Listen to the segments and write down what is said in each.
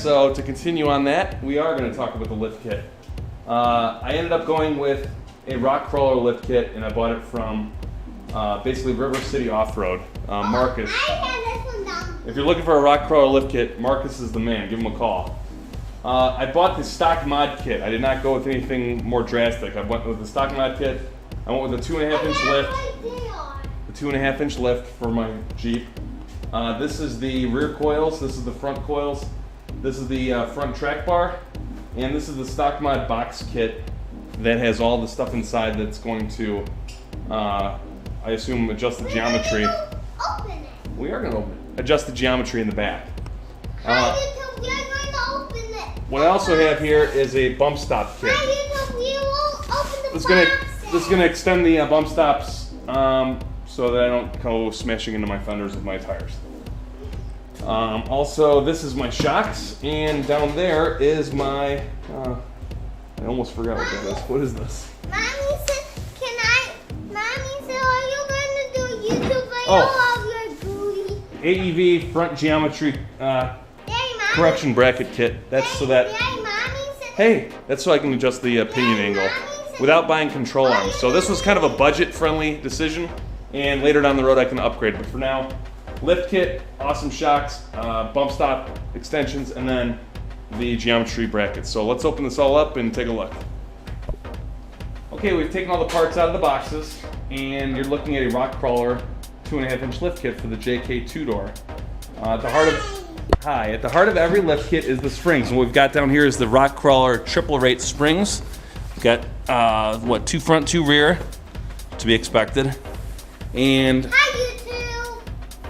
so to continue on that, we are going to talk about the lift kit. I ended up going with a rock crawler lift kit, and I bought it from basically River City Off-Road. Marcus. I have this one down. If you're looking for a rock crawler lift kit, Marcus is the man. Give him a call. I bought the stock mod kit. I did not go with anything more drastic. I went with the stock mod kit. I went with a 2.5 inch lift. The 2.5 inch lift for my Jeep. This is the rear coils. This is the front coils. This is the front track bar. And this is the stock mod box kit that has all the stuff inside that's going to, I assume, adjust the geometry. Open it. We are going to open it. Adjust the geometry in the back. You're going to open it. What I also have here is a bump stop kit. You won't open the This box. is going to extend the bump stops so that I don't go smashing into my fenders with my tires. Also, this is my shocks, and down there is my, I almost forgot what that is. What is this? Mommy said, Mommy said, are you going to do a YouTube video of your booty? AEV front geometry Daddy, correction bracket kit. That's so that, Daddy, Mommy said, hey, that's so I can adjust the pinion angle without buying control arms. So this was kind of a budget-friendly decision, and later down the road I can upgrade. But for now, lift kit, awesome shocks, bump stop extensions, and then the geometry brackets. So let's open this all up and take a look. Okay, we've taken all the parts out of the boxes, and you're looking at a rock crawler 2.5 inch lift kit for the JK 2-door. At the heart of every lift kit is the springs. And what we've got down here is the rock crawler triple rate springs. We've got 2 front, 2 rear, to be expected. And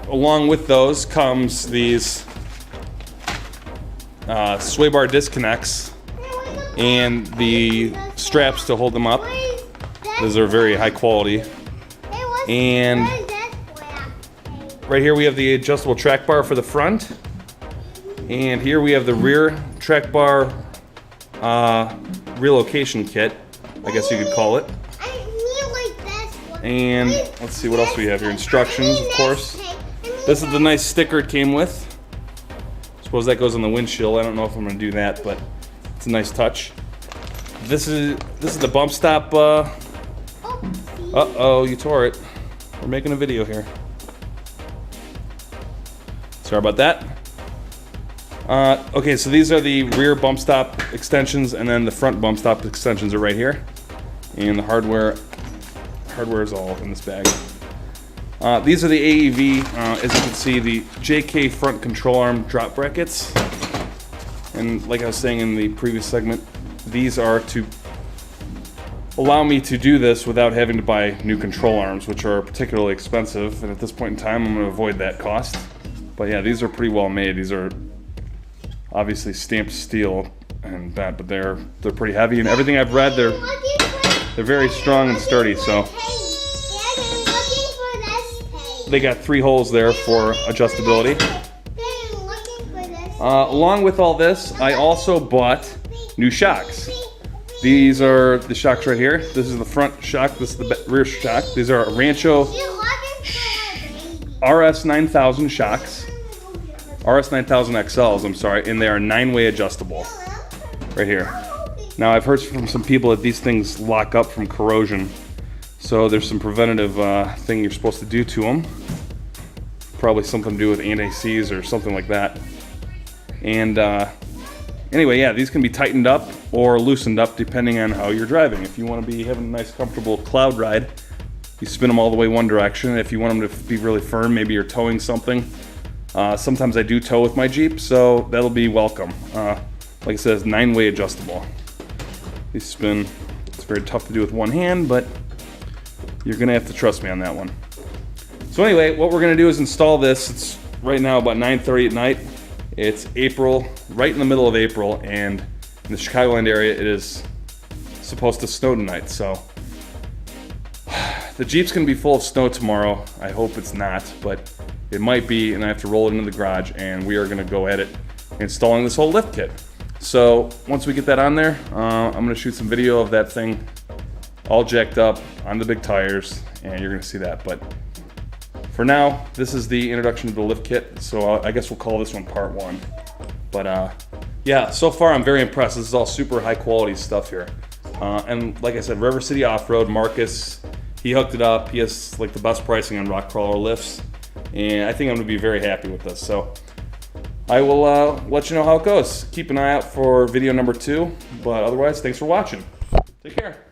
along with those comes these sway bar disconnects and the straps to hold them up. Those are very high quality. And right here we have the adjustable track bar for the front. And here we have the rear track bar relocation kit, I guess you could call it. And let's see what else we have here. Instructions, of course. This is the nice sticker it came with. Suppose that goes on the windshield. I don't know if I'm going to do that, but it's a nice touch. This is the bump stop. Uh-oh, you tore it. We're making a video here. Sorry about that. Okay, so these are the rear bump stop extensions, and then the front bump stop extensions are right here. And the hardware is all in this bag. These are the AEV, as you can see, the JK front control arm drop brackets. And like I was saying in the previous segment, these are to allow me to do this without having to buy new control arms, which are particularly expensive. And at this point in time, I'm going to avoid that cost. But yeah, these are pretty well made. These are obviously stamped steel and that, but they're pretty heavy. And everything I've read, they're very strong and sturdy. So they got 3 holes there for adjustability. Along with all this, I also bought new shocks. These are the shocks right here. This is the front shock. This is the rear shock. These are Rancho RS 9000 shocks. RS 9000 XLs, I'm sorry, and they are 9-way adjustable. Right here. Now, I've heard from some people that these things lock up from corrosion. So there's some preventative thing you're supposed to do to them. Probably something to do with anti-seize or something like that. And anyway, yeah, these can be tightened up or loosened up depending on how you're driving. If you want to be having a nice, comfortable cloud ride, you spin them all the way one direction. If you want them to be really firm, maybe you're towing something. Sometimes I do tow with my Jeep, so that'll be welcome. Like I said, it's 9-way adjustable. These spin. It's very tough to do with one hand, but you're gonna have to trust me on that one. So anyway, what we're gonna do is install this. It's right now about 9:30 at night. It's April, right in the middle of April, and in the Chicagoland area, it is supposed to snow tonight. So the Jeep's gonna be full of snow tomorrow. I hope it's not, but it might be, and I have to roll it into the garage, and we are gonna go at it installing this whole lift kit. So once we get that on there, I'm gonna shoot some video of that thing all jacked up on the big tires, and you're gonna see that. But for now, this is the introduction to the lift kit, so I guess we'll call this one part 1. But yeah, so far I'm very impressed. This is all super high quality stuff here. And like I said, River City Off-Road, Marcus, he hooked it up. He has like the best pricing on rock crawler lifts. And I think I'm gonna be very happy with this. So I will let you know how it goes. Keep an eye out for video number 2. But otherwise, thanks for watching. Take care.